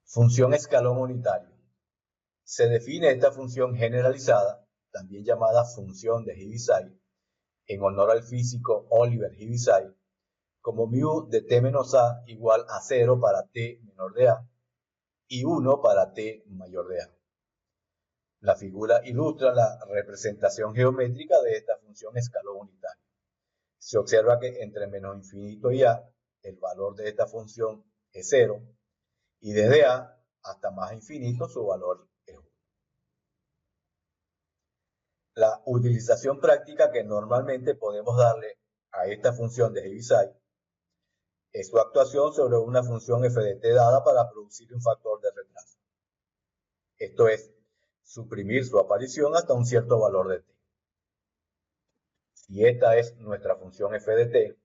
Función escalón unitario. Se define esta función generalizada, también llamada función de Heaviside, en honor al físico Oliver Heaviside, como mu de t menos a igual a 0 para t menor de a y 1 para t mayor de a. La figura ilustra la representación geométrica de esta función escalón unitario. Se observa que entre menos infinito y a, el valor de esta función es 0, y desde a hasta más infinito su valor es 1. La utilización práctica que normalmente podemos darle a esta función de Heaviside es su actuación sobre una función f de t dada para producir un factor de retraso. Esto es, suprimir su aparición hasta un cierto valor de t. Si esta es nuestra función f de t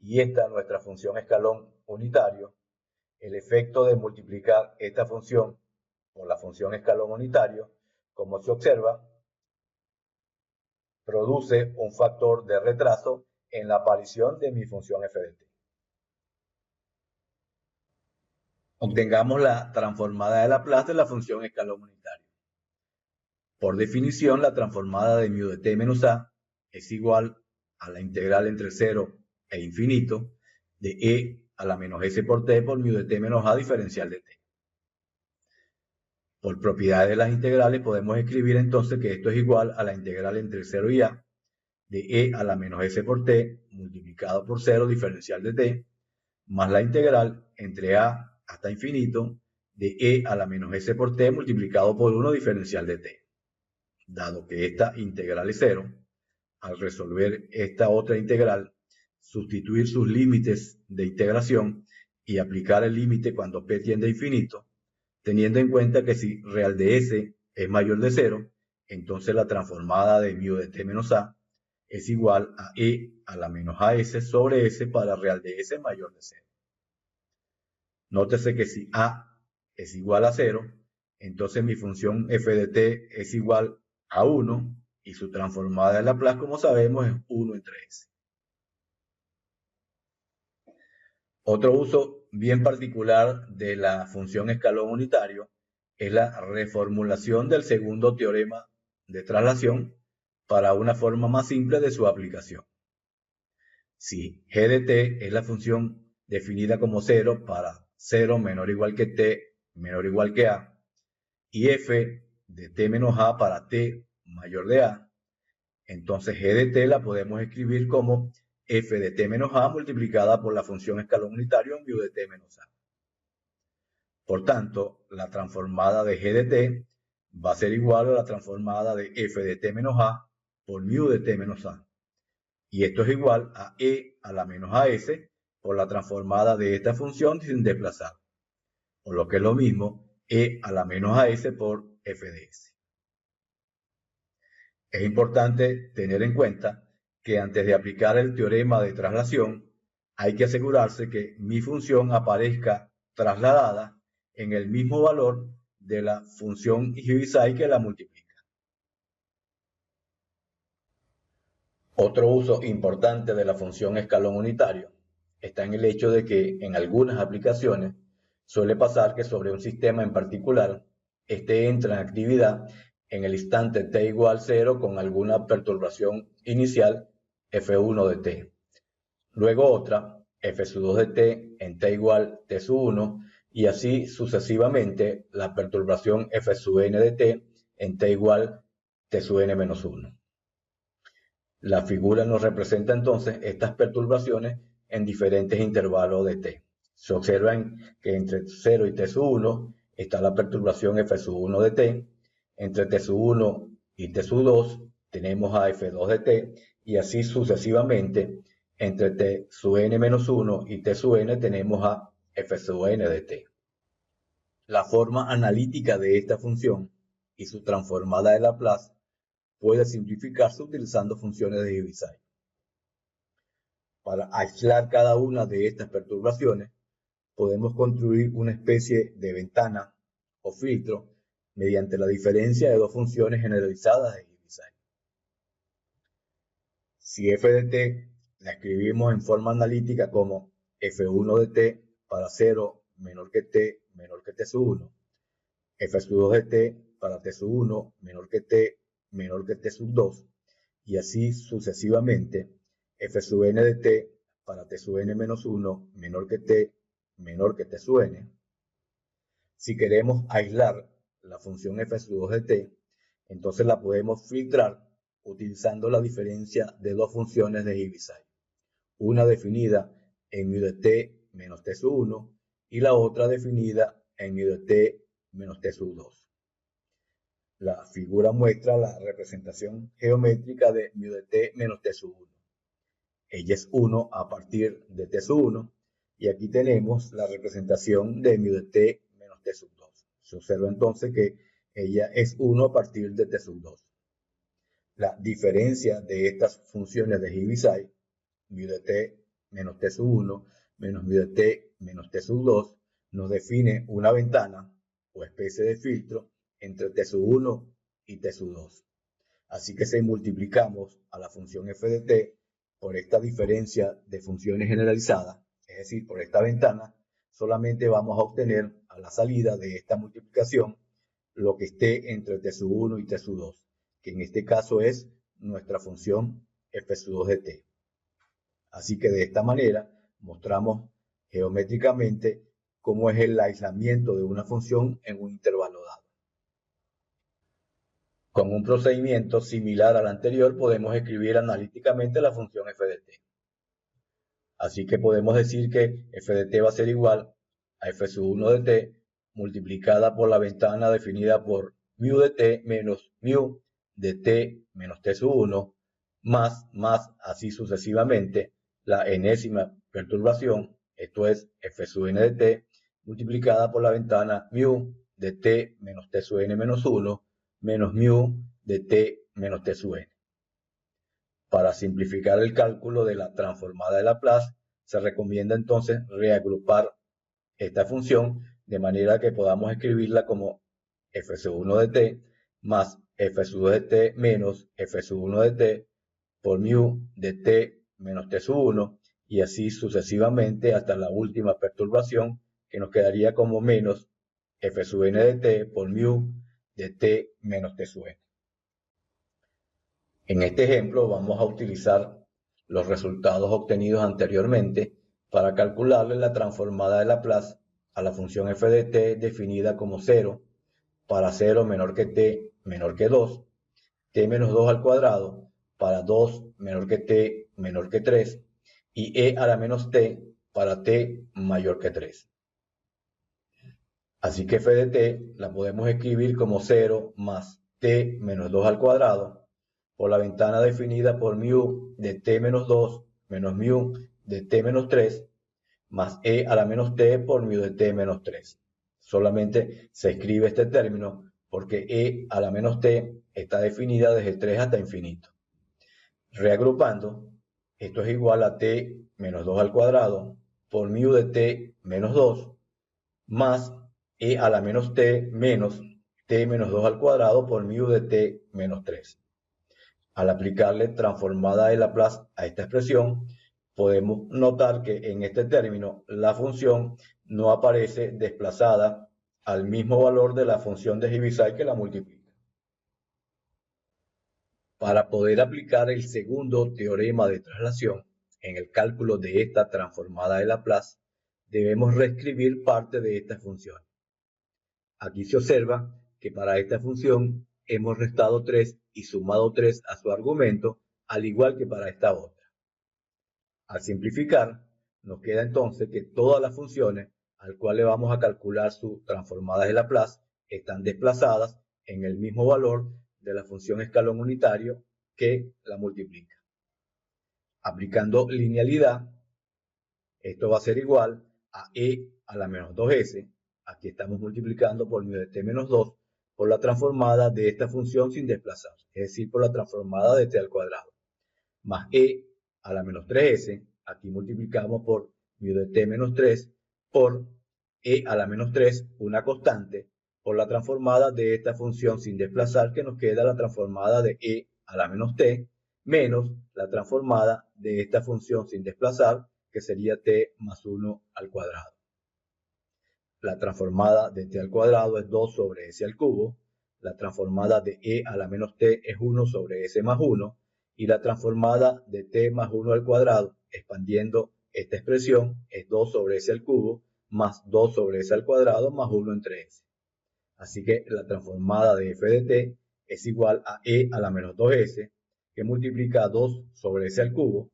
y esta nuestra función escalón unitario, el efecto de multiplicar esta función por la función escalón unitario, como se observa, produce un factor de retraso en la aparición de mi función f de t. Obtengamos la transformada de Laplace de la función escalón unitario. Por definición, la transformada de mu de t menos a es igual a la integral entre 0 e infinito de e a la menos s por t por mu de t menos a diferencial de t. Por propiedades de las integrales podemos escribir entonces que esto es igual a la integral entre 0 y a de e a la menos s por t multiplicado por 0 diferencial de t más la integral entre a hasta infinito de e a la menos s por t multiplicado por 1 diferencial de t. Dado que esta integral es 0, al resolver esta otra integral, sustituir sus límites de integración y aplicar el límite cuando p tiende a infinito, teniendo en cuenta que si real de s es mayor de 0, entonces la transformada de mu de t menos a es igual a e a la menos as sobre s para real de s mayor de 0. Nótese que si a es igual a 0, entonces mi función f de t es igual a 1 y su transformada de Laplace, como sabemos, es 1 entre s. Otro uso bien particular de la función escalón unitario es la reformulación del segundo teorema de traslación para una forma más simple de su aplicación. Si g de t es la función definida como 0 para 0 menor o igual que t menor o igual que a, y f de t menos a para t mayor de a, entonces g de t la podemos escribir como f de t menos a multiplicada por la función escalón unitario mu de t menos a. Por tanto, la transformada de g de t va a ser igual a la transformada de f de t menos a por mu de t menos a. Y esto es igual a e a la menos as por la transformada de esta función sin desplazar. O lo que es lo mismo, e a la menos as por f de s. Es importante tener en cuenta que antes de aplicar el teorema de traslación, hay que asegurarse que mi función aparezca trasladada en el mismo valor de la función Heaviside que la multiplica. Otro uso importante de la función escalón unitario está en el hecho de que en algunas aplicaciones suele pasar que sobre un sistema en particular este entra en actividad en el instante t igual 0 con alguna perturbación inicial f1 de t, luego otra f2 de t en t igual t1 y así sucesivamente la perturbación f(n) de t en t igual t(n menos 1). La figura nos representa entonces estas perturbaciones en diferentes intervalos de t. Se observa que entre 0 y t1 está la perturbación f1 de t, entre t1 y t2 tenemos a f2 de t, y así sucesivamente, entre t(n-1 y t(n) tenemos a f(n) de t. La forma analítica de esta función y su transformada de Laplace puede simplificarse utilizando funciones de Heaviside. Para aislar cada una de estas perturbaciones, podemos construir una especie de ventana o filtro mediante la diferencia de dos funciones generalizadas de Heaviside. Si f de t la escribimos en forma analítica como f1 de t para 0 menor que t menor que t sub 1, f sub 2 de t para t sub 1 menor que t menor que t sub 2, y así sucesivamente, f sub n de t para t sub n menos 1 menor que t menor que t sub n. Si queremos aislar la función f sub 2 de t, entonces la podemos filtrar utilizando la diferencia de dos funciones de Heaviside, una definida en mu de t menos t sub 1 y la otra definida en mu de t menos t sub 2. La figura muestra la representación geométrica de mu de t menos t sub 1. Ella es 1 a partir de t sub 1, y aquí tenemos la representación de mu de t menos t sub 2. Se observa entonces que ella es 1 a partir de t sub 2. La diferencia de estas funciones de Heaviside, mu de t menos t sub 1 menos mu de t menos t sub 2, nos define una ventana o especie de filtro entre t sub 1 y t sub 2. Así que si multiplicamos a la función f de t por esta diferencia de funciones generalizadas, es decir, por esta ventana, solamente vamos a obtener a la salida de esta multiplicación lo que esté entre t sub 1 y t sub 2, que en este caso es nuestra función f sub 2 de t. Así que de esta manera mostramos geométricamente cómo es el aislamiento de una función en un intervalo dado. Con un procedimiento similar al anterior podemos escribir analíticamente la función f de t. Así que podemos decir que f de t va a ser igual a f sub 1 de t multiplicada por la ventana definida por mu de t menos mu de t menos t sub 1 más así sucesivamente la enésima perturbación, esto es f sub n de t multiplicada por la ventana mu de t menos t sub n menos 1 menos mu de t menos t sub n. Para simplificar el cálculo de la transformada de Laplace, se recomienda entonces reagrupar esta función de manera que podamos escribirla como f sub 1 de t más f sub 2 de t menos f sub 1 de t por mu de t menos t sub 1, y así sucesivamente hasta la última perturbación, que nos quedaría como menos f sub n de t por mu de t menos t sub n. En este ejemplo vamos a utilizar los resultados obtenidos anteriormente para calcularle la transformada de Laplace a la función f de t definida como 0 para 0 menor que t menor que 2, t menos 2 al cuadrado para 2 menor que t menor que 3 y e a la menos t para t mayor que 3. Así que f de t la podemos escribir como 0 más t menos 2 al cuadrado por la ventana definida por mu de t menos 2 menos mu de t menos 3 más e a la menos t por mu de t menos 3. Solamente se escribe este término porque e a la menos t está definida desde 3 hasta infinito. Reagrupando, esto es igual a t menos 2 al cuadrado por mu de t menos 2 más e a la menos t menos t menos 2 al cuadrado por mu de t menos 3. Al aplicarle transformada de Laplace a esta expresión, podemos notar que en este término la función no aparece desplazada al mismo valor de la función de Heaviside que la multiplica. Para poder aplicar el segundo teorema de traslación en el cálculo de esta transformada de Laplace, debemos reescribir parte de esta función. Aquí se observa que para esta función hemos restado 3 y sumado 3 a su argumento, al igual que para esta otra. Al simplificar, nos queda entonces que todas las funciones al cual le vamos a calcular su transformada de Laplace están desplazadas en el mismo valor de la función escalón unitario que la multiplica. Aplicando linealidad, esto va a ser igual a e a la menos 2s. Aquí estamos multiplicando por mu de t menos 2 por la transformada de esta función sin desplazar, es decir, por la transformada de t al cuadrado, más e a la menos 3s. Aquí multiplicamos por mu de t menos 3 por e a la menos 3, una constante, por la transformada de esta función sin desplazar, que nos queda la transformada de e a la menos t menos la transformada de esta función sin desplazar, que sería t más 1 al cuadrado. la transformada de t al cuadrado es 2 sobre s al cubo, la transformada de e a la menos t es 1 sobre s más 1, y la transformada de t más 1 al cuadrado, expandiendo esta expresión, es 2 sobre s al cubo más 2 sobre s al cuadrado más 1 entre s. Así que la transformada de f de t es igual a e a la menos 2s, que multiplica a 2 sobre s al cubo,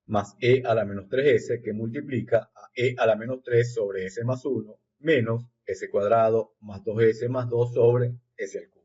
más e a la menos 3s, que multiplica a e a la menos 3 sobre s más 1, menos s cuadrado más 2s más 2 sobre s al cubo.